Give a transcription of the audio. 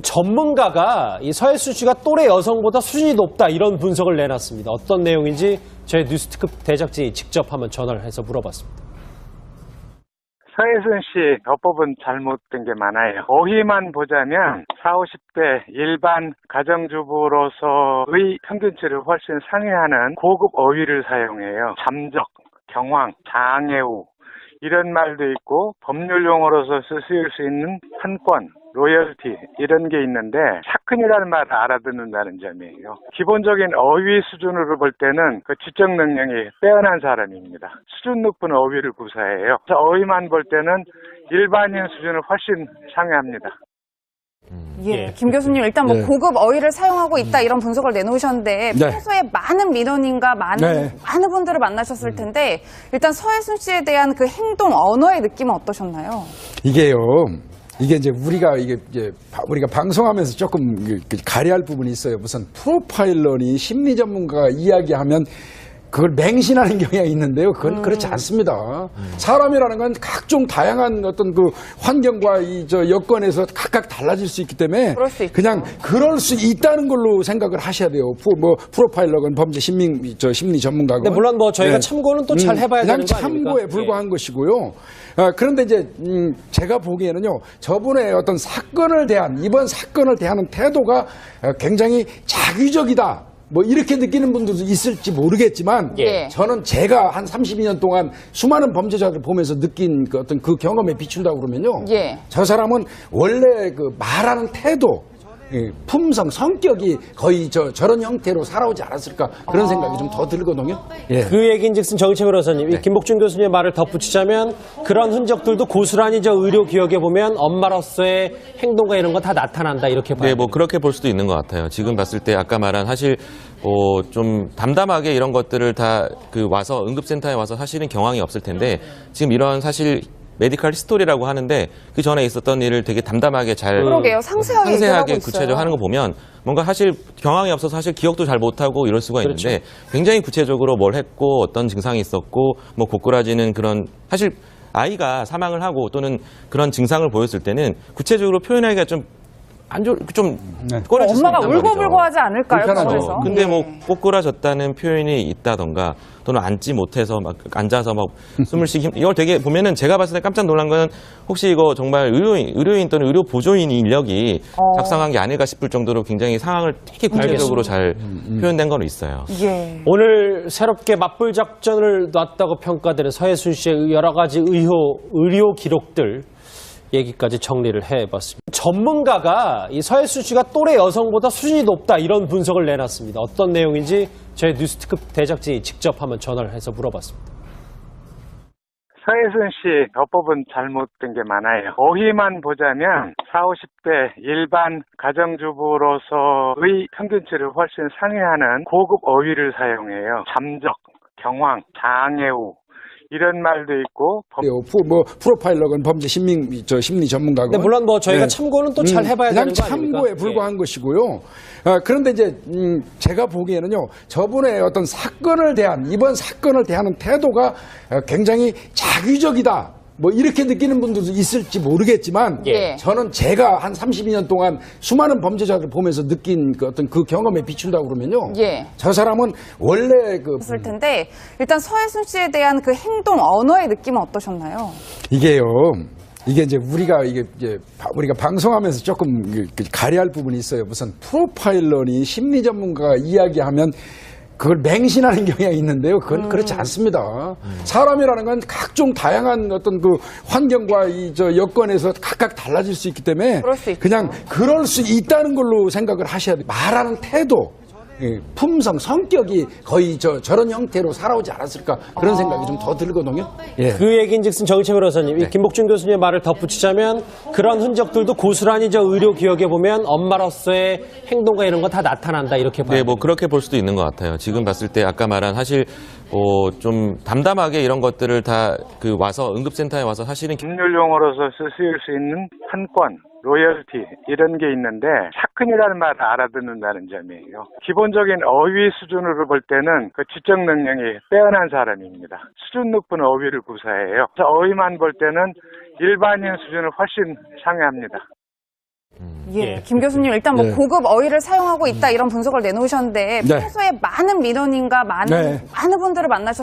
전문가가 이 서혜순 씨가 또래 여성보다 수준이 높다 이런 분석을 내놨습니다. 어떤 내용인지 저희 뉴스특급 제작진이 직접 한번 전화를 해서 물어봤습니다. 서혜순 씨 어법은 잘못된 게 많아요. 어휘만 보자면 40, 50대 일반 가정주부로서의 평균치를 훨씬 상회하는 고급 어휘를 사용해요. 잠적, 경황, 장애우 이런 말도 있고 법률 용어로서 쓰일 수 있는 판권, 로열티 이런 게 있는데 사건이라는 말을 알아듣는다는 점이에요. 기본적인 어휘 수준으로 볼 때는 그 지적 능력이 빼어난 사람입니다. 수준 높은 어휘를 구사해요. 어휘만 볼 때는 일반인 수준을 훨씬 상회합니다. 예, 김 교수님 일단 뭐 고급 어휘를 사용하고 있다 이런 분석을 내놓으셨는데 평소에 많은 민원인과 많은 분들을 만나셨을 텐데 일단 서혜순 씨에 대한 그 행동 언어의 느낌은 어떠셨나요? 이게 이제 우리가 방송하면서 조금 가려할 부분이 있어요. 무슨 프로파일러니 심리 전문가가 이야기하면 그걸 맹신하는 경향이 있는데요. 그건 그렇지 않습니다. 사람이라는 건 각종 다양한 어떤 그 환경과 여건에서 각각 달라질 수 있기 때문에 그냥 그럴 수 있다는 걸로 생각을 하셔야 돼요. 프로파일러건 범죄 심리 전문가건. 근데 물론 뭐 저희가 참고는 또 잘 해봐야 되는 거 아닙니까? 그냥 참고에 불과한 것이고요. 그런데 이제 제가 보기에는요. 저분의 어떤 이번 사건을 대하는 태도가 굉장히 자기적이다. 뭐 이렇게 느끼는 분들도 있을지 모르겠지만 저는 제가 한 32년 동안 수많은 범죄자들 보면서 느낀 그 어떤 그 경험에 비춘다고 그러면요. 저 사람은 원래 그 말하는 태도, 품성, 성격이 거의 저런 형태로 살아오지 않았을까 그런 생각이 좀 더 들거든요. 그 얘기인즉슨 정채 변호사님, 이 김복준 교수님의 말을 덧붙이자면 그런 흔적들도 고스란히 의료 기억에 보면 엄마로서의 행동과 이런 건 다 나타난다 이렇게 봐요. 네, 뭐 그렇게 볼 수도 있는 것 같아요. 지금 봤을 때 아까 말한 사실 좀 담담하게 이런 것들을 다 와서 응급센터에 와서 사실은 경황이 없을 텐데 지금 이런 사실 메디컬 히스토리라고 하는데 그 전에 있었던 일을 되게 담담하게 잘 그러게요. 상세하게 구체적으로 하는 거 보면 뭔가 사실 경황이 없어서 사실 기억도 잘 못하고 이럴 수가 있는데 굉장히 구체적으로 뭘 했고 어떤 증상이 있었고 뭐 고꾸라지는 그런 사실 아이가 사망을 하고 또는 그런 증상을 보였을 때는 구체적으로 표현하기가 좀 꼬라질 수 엄마가 있단 울고불고 말이죠. 하지 않을까요? 그래서 근데 뭐 꼬꾸라졌다는 표현이 있다던가 또는 앉지 못해서 막 앉아서 막 숨을 쉬기 이걸 되게 보면은 제가 봤을 때 깜짝 놀란 거는 혹시 이거 정말 의료인 또는 의료 보조인 인력이 작성한 게 아닐까 싶을 정도로 굉장히 상황을 되게 구체적으로 잘 표현된 건 있어요. 오늘 새롭게 맞불 작전을 놨다고 평가되는 서혜순 씨의 여러 가지 의료 기록들 얘기까지 정리를 해봤습니다. 전문가가 이 서혜순 씨가 또래 여성보다 수준이 높다 이런 분석을 내놨습니다. 어떤 내용인지 저희 뉴스특급 제작진이 직접 한번 전화를 해서 물어봤습니다. 서혜순 씨 어법은 잘못된 게 많아요. 어휘만 보자면 40, 50대 일반 가정주부로서의 평균치를 훨씬 상회하는 고급 어휘를 사용해요. 잠적, 경황, 장애우 이런 말도 있고 프로파일러건 범죄 심리 전문가건. 근데 물론 뭐 저희가 참고는 또 잘 해봐야 되는 거 아닙니까? 그냥 참고에 불과한 것이고요. 그런데 이제 제가 보기에는요. 저분의 어떤 이번 사건을 대하는 태도가 굉장히 자기적이다. 뭐 이렇게 느끼는 분들도 있을지 모르겠지만 저는 제가 한 32년 동안 수많은 범죄자들 보면서 느낀 그 어떤 그 경험에 비춘다고 그러면요. 저 사람은 원래 있을 텐데 일단 서혜순 씨에 대한 그 행동 언어의 느낌은 어떠셨나요? 이게 이제 우리가 방송하면서 조금 가려할 부분이 있어요. 무슨 프로파일러니 심리 전문가가 이야기하면 그걸 맹신하는 경향이 있는데요. 그건 그렇지 않습니다. 사람이라는 건 각종 다양한 어떤 그 환경과 여건에서 각각 달라질 수 있기 때문에 그냥 그럴 수 있다는 걸로 생각을 하셔야 돼요. 말하는 태도, 품성, 성격이 거의 저런 형태로 살아오지 않았을까 그런 생각이 좀 더 들거든요. 그 얘기인즉슨 정채 변호사님, 이 김복준 교수님의 말을 덧붙이자면 그런 흔적들도 고스란히 의료 기억에 보면 엄마로서의 행동과 이런 건 다 나타난다 이렇게 봐요. 네, 뭐 그렇게 볼 수도 있는 것 같아요. 지금 봤을 때 아까 말한 사실 좀 담담하게 이런 것들을 다 와서 응급센터에 와서 사실은 법률 용어로서 쓰일 수 있는 판권, 로열티 이런 게 있는데 사건이라는 말을 알아듣는다는 점이에요. 기본적인 어휘 수준으로 볼 때는 그 지적 능력이 빼어난 사람입니다. 수준 높은 어휘를 구사해요. 어휘만 볼 때는 일반인 수준을 훨씬 상회합니다. 예, 김 교수님 일단 뭐 네. 고급 어휘를 사용하고 있다 이런 분석을 내놓으셨는데 네. 평소에 많은 민원인과 많은 분들을 만나셨을